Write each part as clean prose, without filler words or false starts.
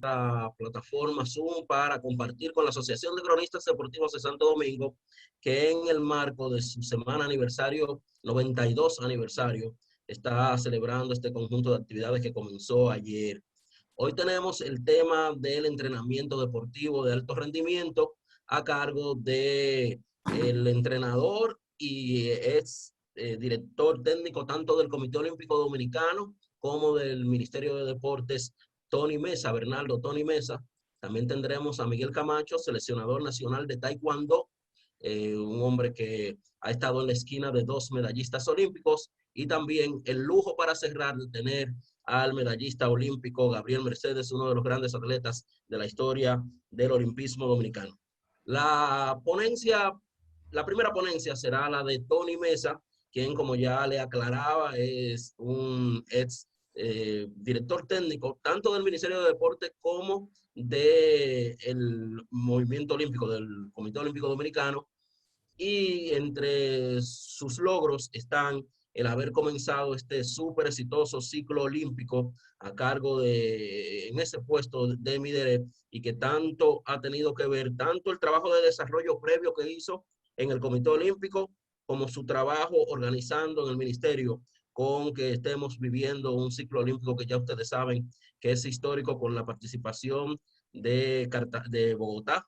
la plataforma Zoom para compartir con la Asociación de Cronistas Deportivos de Santo Domingo, que en el marco de su semana aniversario, 92 aniversario, está celebrando este conjunto de actividades que comenzó ayer. Hoy tenemos el tema del entrenamiento deportivo de alto rendimiento a cargo de el entrenador y director técnico tanto del Comité Olímpico Dominicano como del Ministerio de Deportes, Tony Mesa, Bernardo Tony Mesa. También tendremos a Miguel Camacho, seleccionador nacional de Taekwondo, un hombre que ha estado en la esquina de 2 medallistas olímpicos, y también el lujo para cerrar de tener al medallista olímpico Gabriel Mercedes, uno de los grandes atletas de la historia del olimpismo dominicano. La ponencia, la primera ponencia será la de Tony Mesa, quien, como ya le aclaraba, es un ex director técnico tanto del Ministerio de Deportes como del movimiento olímpico, del Comité Olímpico Dominicano, y entre sus logros están el haber comenzado este súper exitoso ciclo olímpico a cargo en ese puesto de Mideret, y que tanto ha tenido que ver, tanto el trabajo de desarrollo previo que hizo en el Comité Olímpico, como su trabajo organizando en el ministerio, con que estemos viviendo un ciclo olímpico que ya ustedes saben que es histórico, con la participación de Bogotá,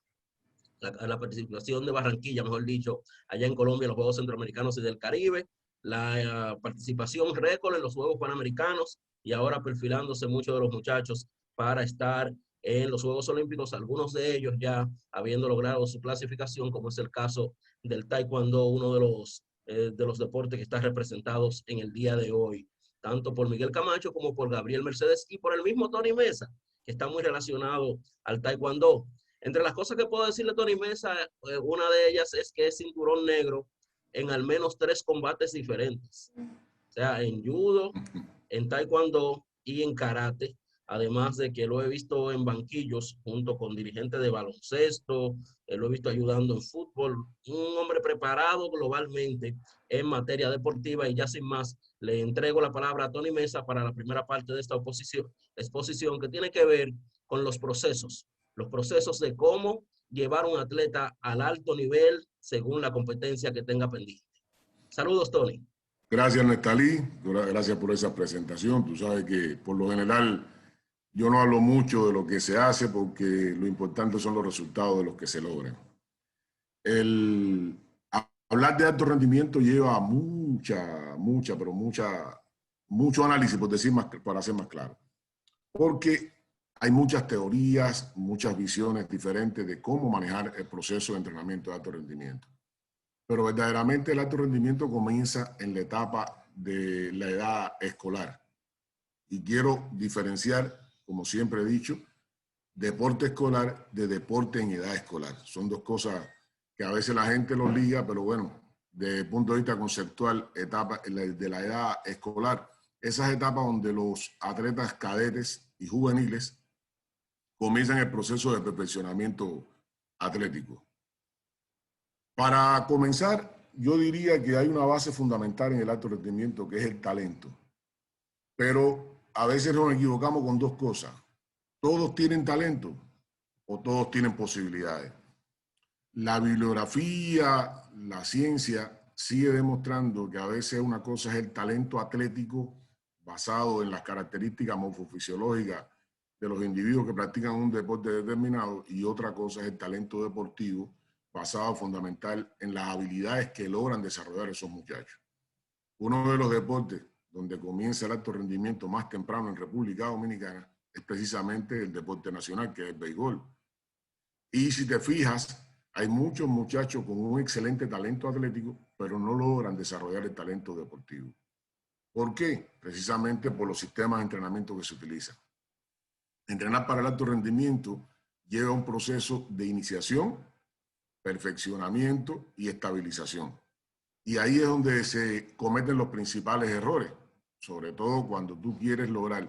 la participación de Barranquilla, mejor dicho, allá en Colombia, en los Juegos Centroamericanos y del Caribe, la participación récord en los Juegos Panamericanos, y ahora perfilándose muchos de los muchachos para estar en los Juegos Olímpicos, algunos de ellos ya habiendo logrado su clasificación, como es el caso del Taekwondo, uno de los deportes que está representados en el día de hoy, tanto por Miguel Camacho como por Gabriel Mercedes y por el mismo Tony Mesa, que está muy relacionado al Taekwondo. Entre las cosas que puedo decirle a Tony Mesa, una de ellas es que es cinturón negro en al menos 3 combates diferentes. O sea, en judo, en taekwondo y en karate. Además de que lo he visto en banquillos junto con dirigentes de baloncesto, lo he visto ayudando en fútbol. Un hombre preparado globalmente en materia deportiva. Y ya sin más, le entrego la palabra a Tony Mesa para la primera parte de esta exposición, que tiene que ver con los procesos de cómo llevar a un atleta al alto nivel según la competencia que tenga pendiente. Saludos, Tony. Gracias, Nestalí. Gracias por esa presentación. Tú sabes que por lo general yo no hablo mucho de lo que se hace porque lo importante son los resultados de los que se logran. Hablar de alto rendimiento lleva mucho análisis, por decir más, para ser más claro. Porque hay muchas teorías, muchas visiones diferentes de cómo manejar el proceso de entrenamiento de alto rendimiento. Pero verdaderamente el alto rendimiento comienza en la etapa de la edad escolar. Y quiero diferenciar, como siempre he dicho, deporte escolar de deporte en edad escolar. Son dos cosas que a veces la gente los liga, pero bueno, desde el punto de vista conceptual, etapa de la edad escolar, esas etapas donde los atletas cadetes y juveniles comienzan el proceso de perfeccionamiento atlético. Para comenzar, yo diría que hay una base fundamental en el alto rendimiento, que es el talento. Pero a veces nos equivocamos con dos cosas. ¿Todos tienen talento o todos tienen posibilidades? La bibliografía, la ciencia sigue demostrando que a veces una cosa es el talento atlético basado en las características morfofisiológicas de los individuos que practican un deporte determinado, y otra cosa es el talento deportivo basado fundamental en las habilidades que logran desarrollar esos muchachos. Uno de los deportes donde comienza el alto rendimiento más temprano en República Dominicana es precisamente el deporte nacional, que es el béisbol. Y si te fijas, hay muchos muchachos con un excelente talento atlético, pero no logran desarrollar el talento deportivo. ¿Por qué? Precisamente por los sistemas de entrenamiento que se utilizan. Entrenar para el alto rendimiento lleva un proceso de iniciación, perfeccionamiento y estabilización. Y ahí es donde se cometen los principales errores, sobre todo cuando tú quieres lograr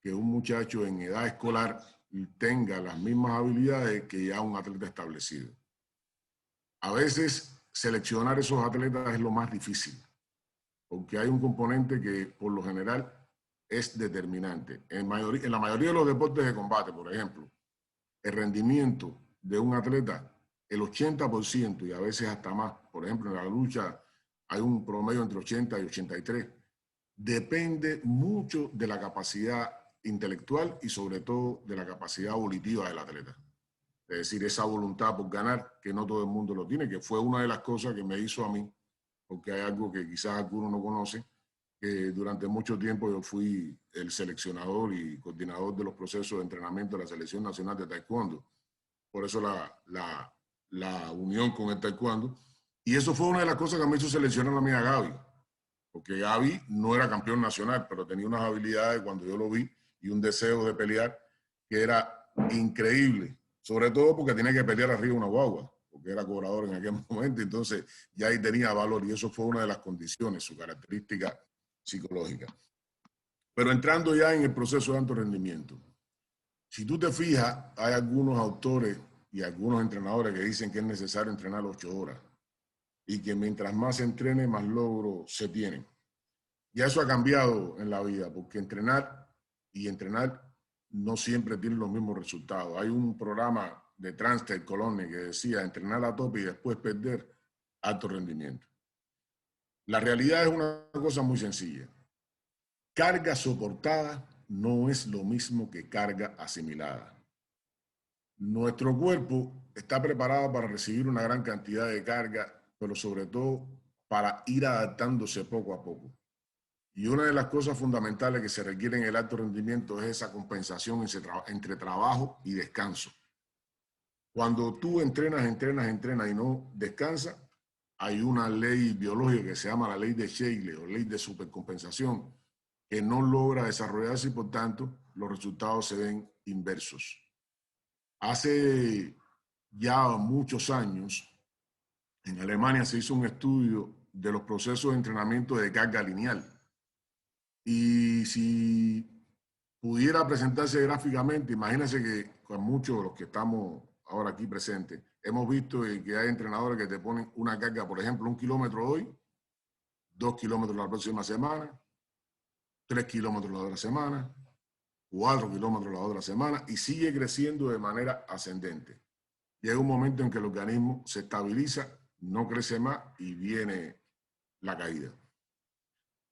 que un muchacho en edad escolar tenga las mismas habilidades que ya un atleta establecido. A veces seleccionar esos atletas es lo más difícil, porque hay un componente que por lo general es determinante. En la mayoría de los deportes de combate, por ejemplo, el rendimiento de un atleta, el 80% y a veces hasta más, por ejemplo, en la lucha hay un promedio entre 80 y 83, depende mucho de la capacidad intelectual y sobre todo de la capacidad volitiva del atleta. Es decir, esa voluntad por ganar, que no todo el mundo lo tiene, que fue una de las cosas que me hizo a mí, porque hay algo que quizás algunos no conocen, que durante mucho tiempo yo fui el seleccionador y coordinador de los procesos de entrenamiento de la Selección Nacional de Taekwondo. Por eso la unión con el Taekwondo. Y eso fue una de las cosas que me hizo seleccionar a mí a Gaby, porque Gaby no era campeón nacional, pero tenía unas habilidades cuando yo lo vi y un deseo de pelear que era increíble, sobre todo porque tenía que pelear arriba una guagua, porque era cobrador en aquel momento, entonces ya ahí tenía valor y eso fue una de las condiciones, su característica psicológica. Pero entrando ya en el proceso de alto rendimiento, si tú te fijas, hay algunos autores y algunos entrenadores que dicen que es necesario entrenar 8 horas y que mientras más se entrene, más logros se tienen. Ya eso ha cambiado en la vida, porque entrenar y entrenar no siempre tienen los mismos resultados. Hay un programa de Transfer Cologne que decía entrenar a tope y después perder alto rendimiento. La realidad es una cosa muy sencilla. Carga soportada no es lo mismo que carga asimilada. Nuestro cuerpo está preparado para recibir una gran cantidad de carga, pero sobre todo para ir adaptándose poco a poco. Y una de las cosas fundamentales que se requiere en el alto rendimiento es esa compensación entre trabajo y descanso. Cuando tú entrenas y no descansas, hay una ley biológica que se llama la ley de Scheele o ley de supercompensación, que no logra desarrollarse y por tanto los resultados se ven inversos. Hace ya muchos años, en Alemania se hizo un estudio de los procesos de entrenamiento de carga lineal. Y si pudiera presentarse gráficamente, imagínense que con muchos de los que estamos ahora aquí presentes, hemos visto que hay entrenadores que te ponen una carga, por ejemplo, 1 kilómetro hoy, 2 kilómetros la próxima semana, 3 kilómetros la otra semana, 4 kilómetros la otra semana, y sigue creciendo de manera ascendente. Llega un momento en que el organismo se estabiliza, no crece más y viene la caída.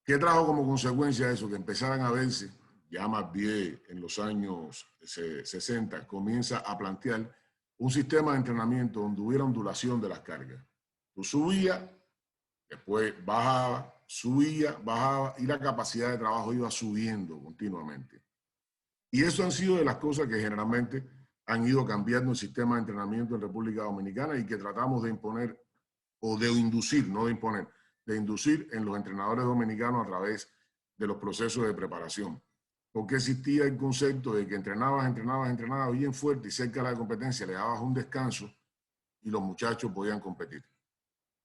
¿Qué trajo como consecuencia eso? Que empezaran a verse, ya más bien en los años 60, comienza a plantear un sistema de entrenamiento donde hubiera ondulación de las cargas. Tú subías, después bajaba, subía, bajaba y la capacidad de trabajo iba subiendo continuamente. Y eso han sido de las cosas que generalmente han ido cambiando el sistema de entrenamiento en República Dominicana y que tratamos de imponer o de inducir, no de imponer, de inducir en los entrenadores dominicanos a través de los procesos de preparación. Porque existía el concepto de que entrenabas bien fuerte y cerca de la competencia le dabas un descanso y los muchachos podían competir.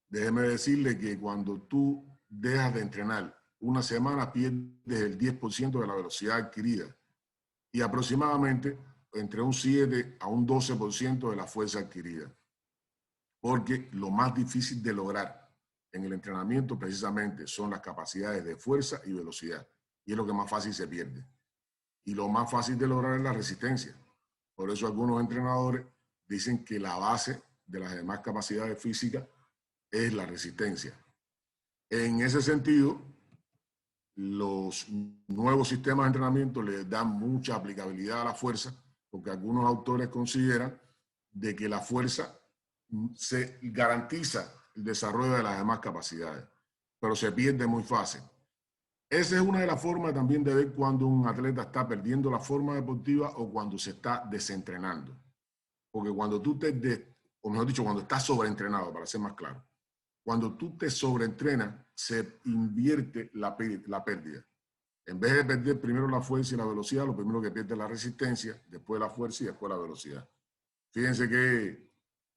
Déjeme decirle que cuando tú dejas de entrenar una semana pierdes el 10% de la velocidad adquirida y aproximadamente entre un 7 a un 12% de la fuerza adquirida. Porque lo más difícil de lograr en el entrenamiento precisamente son las capacidades de fuerza y velocidad. Y es lo que más fácil se pierde. Y lo más fácil de lograr es la resistencia. Por eso algunos entrenadores dicen que la base de las demás capacidades físicas es la resistencia. En ese sentido, los nuevos sistemas de entrenamiento le dan mucha aplicabilidad a la fuerza, porque algunos autores consideran de que la fuerza se garantiza el desarrollo de las demás capacidades, pero se pierde muy fácil. Esa es una de las formas también de ver cuando un atleta está perdiendo la forma deportiva o cuando se está desentrenando. Porque cuando tú o mejor dicho, cuando estás sobreentrenado, para ser más claro, cuando tú te sobreentrenas, se invierte la pérdida. En vez de perder primero la fuerza y la velocidad, lo primero que pierde es la resistencia, después la fuerza y después la velocidad. Fíjense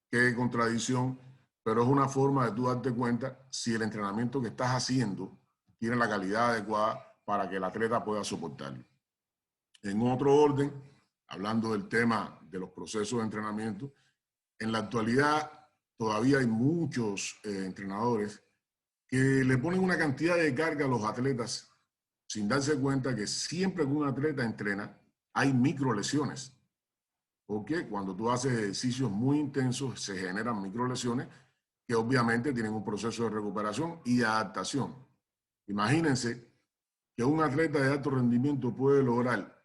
qué contradicción, pero es una forma de tú darte cuenta si el entrenamiento que estás haciendo tiene la calidad adecuada para que el atleta pueda soportarlo. En otro orden, hablando del tema de los procesos de entrenamiento, en la actualidad todavía hay muchos entrenadores que le ponen una cantidad de carga a los atletas sin darse cuenta que siempre que un atleta entrena, hay micro lesiones. Porque cuando tú haces ejercicios muy intensos, se generan micro lesiones que obviamente tienen un proceso de recuperación y de adaptación. Imagínense que un atleta de alto rendimiento puede lograr,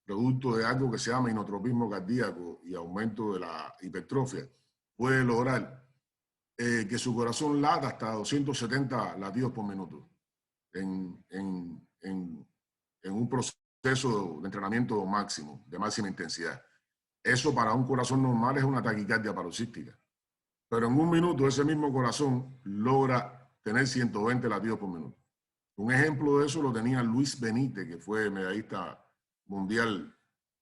producto de algo que se llama inotropismo cardíaco y aumento de la hipertrofia, puede lograr que su corazón lata hasta 270 latidos por minuto en un proceso de entrenamiento máximo, de máxima intensidad. Eso para un corazón normal es una taquicardia paroxística. Pero en un minuto ese mismo corazón logra tener 120 latidos por minuto. Un ejemplo de eso lo tenía Luis Benítez, que fue medallista mundial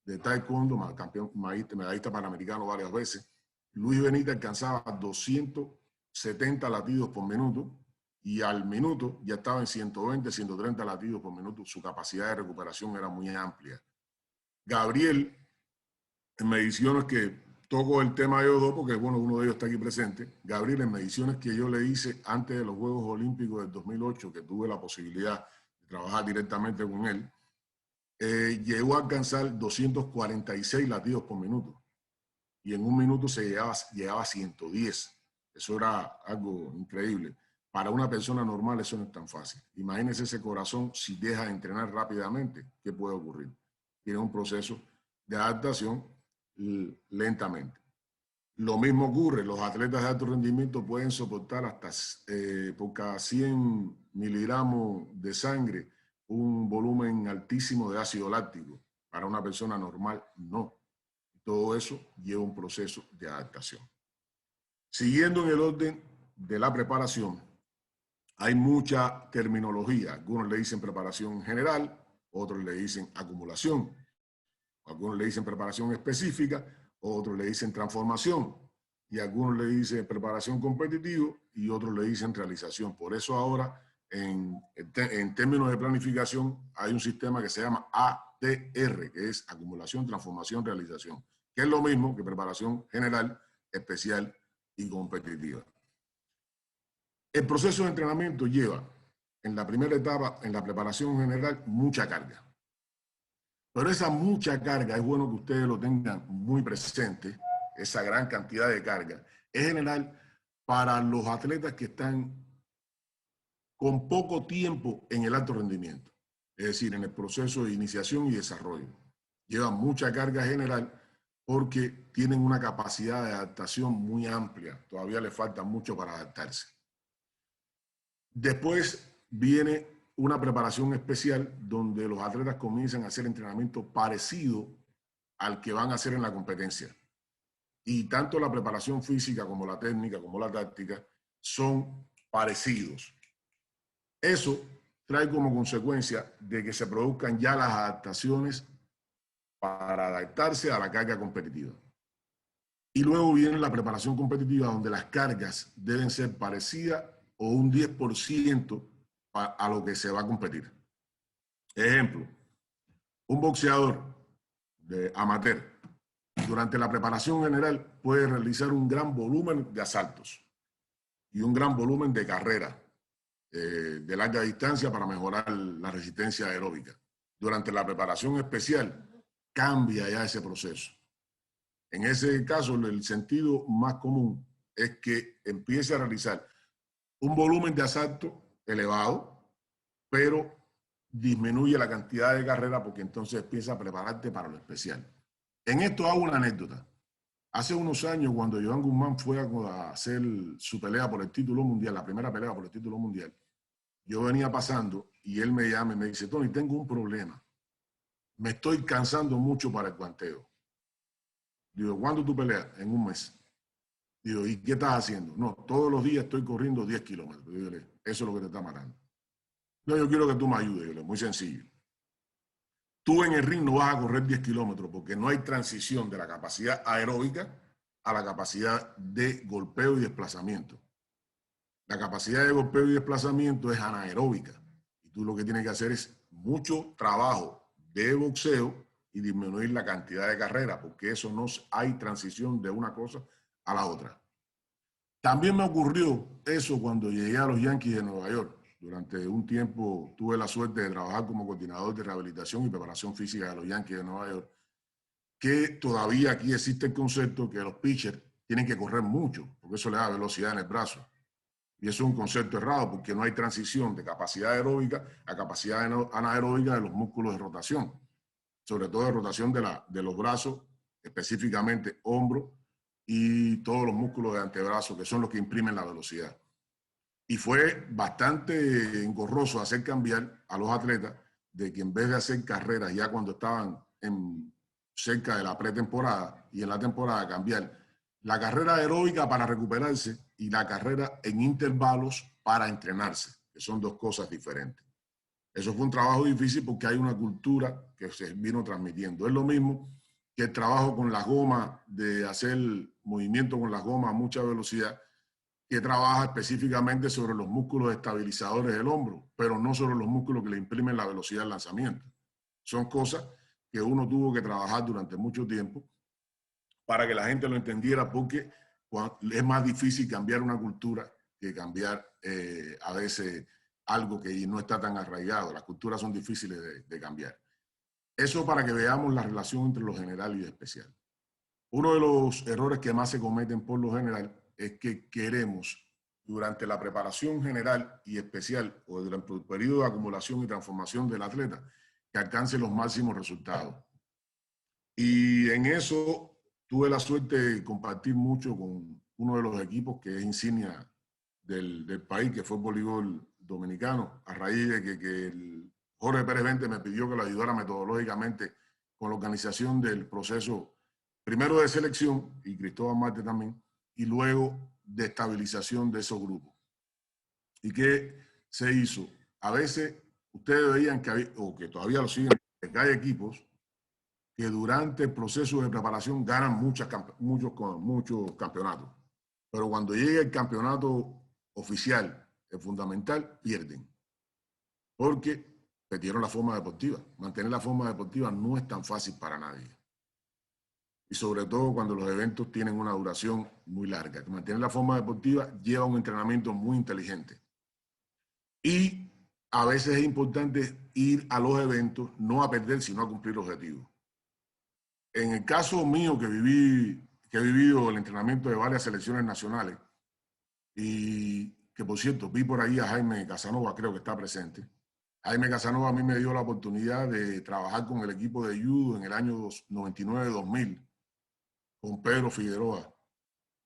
de taekwondo, campeón, medallista panamericano varias veces. Luis Benítez alcanzaba 270 latidos por minuto y al minuto ya estaba en 120, 130 latidos por minuto. Su capacidad de recuperación era muy amplia. Gabriel, en mediciones que toco el tema de ellos dos, porque bueno, uno de ellos está aquí presente. Gabriel, en mediciones que yo le hice antes de los Juegos Olímpicos del 2008, que tuve la posibilidad de trabajar directamente con él, llegó a alcanzar 246 latidos por minuto. Y en un minuto se llegaba a 110. Eso era algo increíble. Para una persona normal eso no es tan fácil. Imagínense ese corazón si deja de entrenar rápidamente, ¿qué puede ocurrir? Tiene un proceso de adaptación lentamente. Lo mismo ocurre, los atletas de alto rendimiento pueden soportar hasta por cada 100 miligramos de sangre un volumen altísimo de ácido láctico. Para una persona normal, no. Todo eso lleva un proceso de adaptación. Siguiendo en el orden de la preparación, hay mucha terminología. Algunos le dicen preparación general, otros le dicen acumulación. Algunos le dicen preparación específica, otros le dicen transformación, y algunos le dicen preparación competitiva y otros le dicen realización. Por eso ahora, en términos de planificación, hay un sistema que se llama ATR, que es acumulación, transformación, realización, que es lo mismo que preparación general, especial y competitiva. El proceso de entrenamiento lleva, en la primera etapa, en la preparación general, mucha carga. Pero esa mucha carga, es bueno que ustedes lo tengan muy presente, esa gran cantidad de carga, es general para los atletas que están con poco tiempo en el alto rendimiento, es decir, en el proceso de iniciación y desarrollo. Llevan mucha carga general porque tienen una capacidad de adaptación muy amplia, todavía les falta mucho para adaptarse. Después viene una preparación especial donde los atletas comienzan a hacer entrenamiento parecido al que van a hacer en la competencia. Y tanto la preparación física como la técnica, como la táctica, son parecidos. Eso trae como consecuencia de que se produzcan ya las adaptaciones para adaptarse a la carga competitiva. Y luego viene la preparación competitiva donde las cargas deben ser parecidas o un 10% a lo que se va a competir. Ejemplo, un boxeador de amateur durante la preparación general puede realizar un gran volumen de asaltos y un gran volumen de carrera de larga distancia para mejorar la resistencia aeróbica. Durante la preparación especial cambia ya ese proceso. En ese caso, el sentido más común es que empiece a realizar un volumen de asalto elevado, pero disminuye la cantidad de carrera porque entonces empieza a prepararte para lo especial. En esto hago una anécdota. Hace unos años, cuando Joan Guzmán fue a hacer su pelea por el título mundial, la primera pelea por el título mundial, yo venía pasando y él me llama y me dice, Tony, tengo un problema. Me estoy cansando mucho para el guanteo. Digo, ¿cuándo tú peleas? En un mes. Digo, ¿y qué estás haciendo? No, todos los días estoy corriendo 10 kilómetros. Digo, eso es lo que te está matando. No, yo quiero que tú me ayudes. Digo, muy sencillo. Tú en el ring no vas a correr 10 kilómetros porque no hay transición de la capacidad aeróbica a la capacidad de golpeo y desplazamiento. La capacidad de golpeo y desplazamiento es anaeróbica. Y tú lo que tienes que hacer es mucho trabajo de boxeo y disminuir la cantidad de carrera, porque eso no hay transición de una cosa a la otra. También me ocurrió eso cuando llegué a los Yankees de Nueva York. Durante un tiempo tuve la suerte de trabajar como coordinador de rehabilitación y preparación física de los Yankees de Nueva York, que todavía aquí existe el concepto que los pitchers tienen que correr mucho, porque eso le da velocidad en el brazo. Y eso es un concepto errado, porque no hay transición de capacidad aeróbica a capacidad anaeróbica de los músculos de rotación, sobre todo de rotación de los brazos, específicamente hombros y todos los músculos de antebrazo, que son los que imprimen la velocidad. Y fue bastante engorroso hacer cambiar a los atletas de que en vez de hacer carreras ya cuando estaban cerca de la pretemporada y en la temporada, cambiar la carrera aeróbica para recuperarse y la carrera en intervalos para entrenarse, que son dos cosas diferentes. Eso fue un trabajo difícil porque hay una cultura que se vino transmitiendo. Es lo mismo que el trabajo con las gomas, de hacer movimiento con las gomas a mucha velocidad, que trabaja específicamente sobre los músculos estabilizadores del hombro, pero no sobre los músculos que le imprimen la velocidad del lanzamiento. Son cosas que uno tuvo que trabajar durante mucho tiempo para que la gente lo entendiera, porque es más difícil cambiar una cultura que cambiar a veces algo que no está tan arraigado. Las culturas son difíciles de cambiar. Eso para que veamos la relación entre lo general y lo especial. Uno de los errores que más se cometen por lo general es que queremos, durante la preparación general y especial o durante el periodo de acumulación y transformación del atleta, que alcance los máximos resultados. Y en eso tuve la suerte de compartir mucho con uno de los equipos que es insignia del país, que fue el voleibol dominicano, a raíz de que el Jorge Pérez Vente me pidió que lo ayudara metodológicamente con la organización del proceso, primero de selección, y Cristóbal Marte también, y luego de estabilización de esos grupos. ¿Y qué se hizo? A veces ustedes veían que había, o que todavía lo siguen, que hay equipos que durante el proceso de preparación ganan muchos campeonatos. Pero cuando llega el campeonato oficial, el fundamental, pierden. Porque perdieron la forma deportiva. Mantener la forma deportiva no es tan fácil para nadie. Y sobre todo cuando los eventos tienen una duración muy larga. Mantener la forma deportiva lleva un entrenamiento muy inteligente. Y a veces es importante ir a los eventos, no a perder, sino a cumplir objetivos. En el caso mío, que he vivido el entrenamiento de varias selecciones nacionales, y que por cierto, vi por ahí a Jaime Casanova, creo que está presente. Jaime Casanova a mí me dio la oportunidad de trabajar con el equipo de judo en el año 99-2000, con Pedro Figueroa.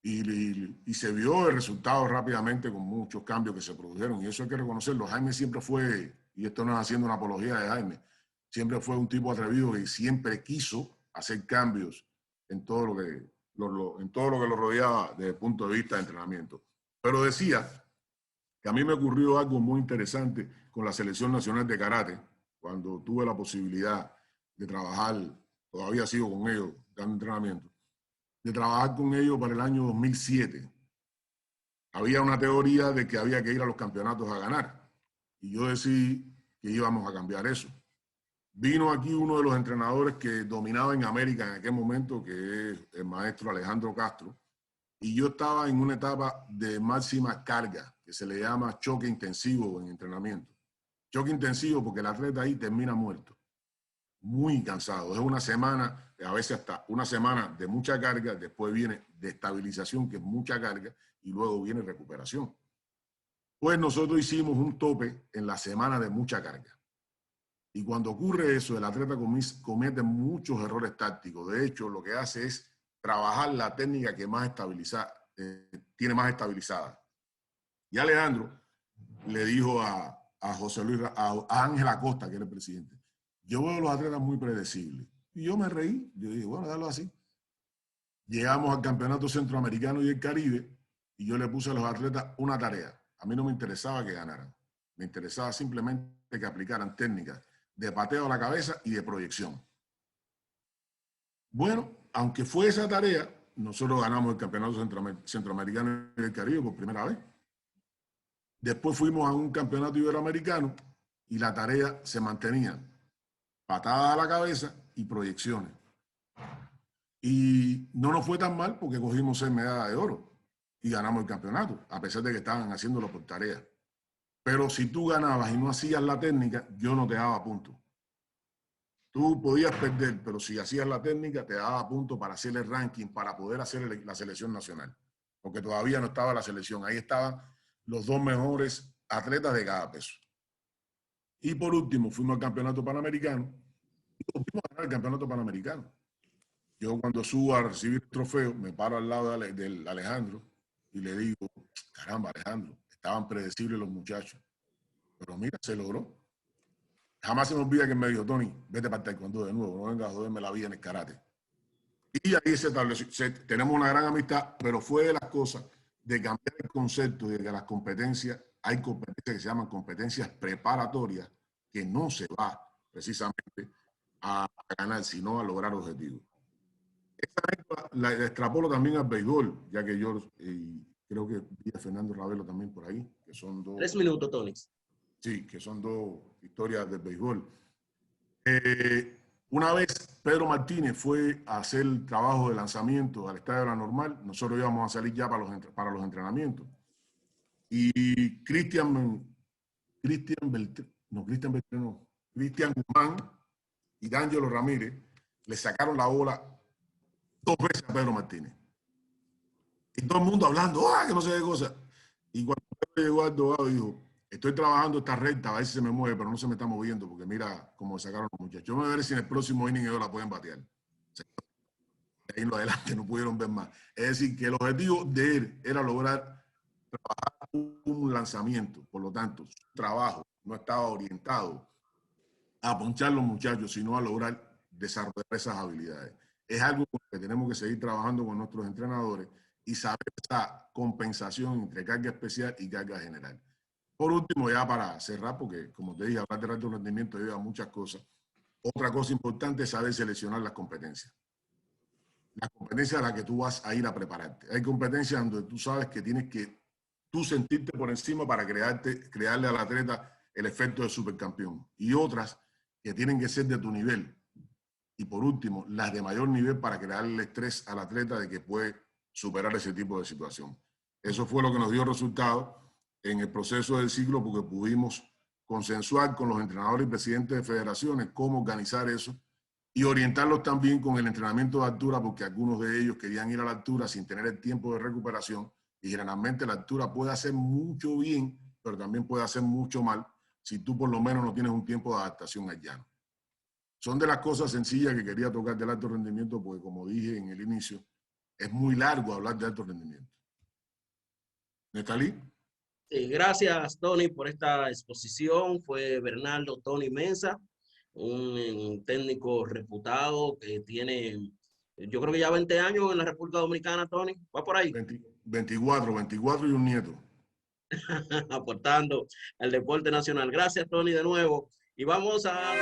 Y se vio el resultado rápidamente con muchos cambios que se produjeron. Y eso hay que reconocerlo. Jaime siempre fue, y esto no es haciendo una apología de Jaime, siempre fue un tipo atrevido que siempre quiso hacer cambios en todo lo que lo rodeaba desde el punto de vista de entrenamiento. Pero decía que a mí me ocurrió algo muy interesante con la Selección Nacional de Karate, cuando tuve la posibilidad de trabajar, todavía sigo con ellos dando entrenamiento, de trabajar con ellos para el año 2007. Había una teoría de que había que ir a los campeonatos a ganar, y yo decidí que íbamos a cambiar eso. Vino aquí uno de los entrenadores que dominaba en América en aquel momento, que es el maestro Alejandro Castro, y yo estaba en una etapa de máxima carga, que se le llama choque intensivo en entrenamiento. Choque intensivo porque el atleta ahí termina muerto, muy cansado. Es una semana, a veces hasta una semana de mucha carga, después viene de estabilización, que es mucha carga, y luego viene recuperación. Pues nosotros hicimos un tope en la semana de mucha carga. Y cuando ocurre eso, el atleta comete muchos errores tácticos. De hecho, lo que hace es trabajar la técnica que más tiene más estabilizada. Y Alejandro le dijo a José Luis, a Ángel Acosta, que era el presidente, yo veo a los atletas muy predecibles. Y yo me reí, yo dije, bueno, dalo así. Llegamos al Campeonato Centroamericano y el Caribe y yo le puse a los atletas una tarea. A mí no me interesaba que ganaran, me interesaba simplemente que aplicaran técnicas de pateo a la cabeza y de proyección. Bueno, aunque fue esa tarea, nosotros ganamos el Campeonato Centroamericano y el Caribe por primera vez. Después fuimos a un campeonato iberoamericano y la tarea se mantenía: patada a la cabeza y proyecciones. Y no nos fue tan mal porque cogimos 6 medallas de oro y ganamos el campeonato, a pesar de que estaban haciéndolo por tarea. Pero si tú ganabas y no hacías la técnica, yo no te daba punto. Tú podías perder, pero si hacías la técnica, te daba punto para hacer el ranking, para poder hacer la selección nacional. Porque todavía no estaba la selección. Ahí estaban los 2 mejores atletas de cada peso. Y por último, fuimos al campeonato panamericano. Y volvimos a ganar el campeonato panamericano. Yo cuando subo a recibir el trofeo, me paro al lado de Alejandro y le digo, caramba, Alejandro, estaban predecibles los muchachos. Pero mira, se logró. Jamás se me olvida que me dijo, Tony, vete para el taekwondo de nuevo, no vengas a joderme la vida en el karate. Y ahí se estableció, tenemos una gran amistad, pero fue de las cosas de cambiar el concepto de que las competencias, hay competencias que se llaman competencias preparatorias, que no se va precisamente a ganar, sino a lograr objetivos. Esa la extrapolo también al béisbol, ya que yo creo que vi a Fernando Ravelo también por ahí, que son 2. 3 minutos, Tony. Sí, que son 2 historias del béisbol. Una vez Pedro Martínez fue a hacer el trabajo de lanzamiento al Estadio de la Normal, nosotros íbamos a salir ya para los entrenamientos. Y Cristian Guzmán y D'Angelo Ramírez le sacaron la bola 2 veces a Pedro Martínez. Y todo el mundo hablando, que no sé qué cosa. Y cuando Pedro llegó al dogado, dijo, estoy trabajando esta recta, a ver si se me mueve, pero no se me está moviendo, porque mira cómo sacaron los muchachos. Yo me voy a ver si en el próximo inning ellos la pueden batear. Ahí en lo adelante no pudieron ver más. Es decir, que el objetivo de él era lograr trabajar un lanzamiento. Por lo tanto, su trabajo no estaba orientado a ponchar los muchachos, sino a lograr desarrollar esas habilidades. Es algo que tenemos que seguir trabajando con nuestros entrenadores y saber esa compensación entre carga especial y carga general. Por último, ya para cerrar, porque como te dije, hablar de alto rendimiento lleva muchas cosas. Otra cosa importante es saber seleccionar las competencias. Las competencias a las que tú vas a ir a prepararte. Hay competencias donde tú sabes que tienes que tú sentirte por encima para crearle al atleta el efecto de supercampeón. Y otras que tienen que ser de tu nivel. Y por último, las de mayor nivel para crearle el estrés al atleta de que puede superar ese tipo de situación. Eso fue lo que nos dio resultado en el proceso del ciclo, porque pudimos consensuar con los entrenadores y presidentes de federaciones cómo organizar eso y orientarlos también con el entrenamiento de altura, porque algunos de ellos querían ir a la altura sin tener el tiempo de recuperación, y generalmente la altura puede hacer mucho bien, pero también puede hacer mucho mal si tú por lo menos no tienes un tiempo de adaptación al llano. Son de las cosas sencillas que quería tocar del alto rendimiento, porque como dije en el inicio, es muy largo hablar de alto rendimiento. ¿Nestalí? Sí, gracias, Tony, por esta exposición. Fue Bernardo Tony Mensah, un técnico reputado que tiene, yo creo que ya 20 años en la República Dominicana, Tony. ¿Va por ahí? 24 y un nieto. Aportando al deporte nacional. Gracias, Tony, de nuevo. Y vamos a...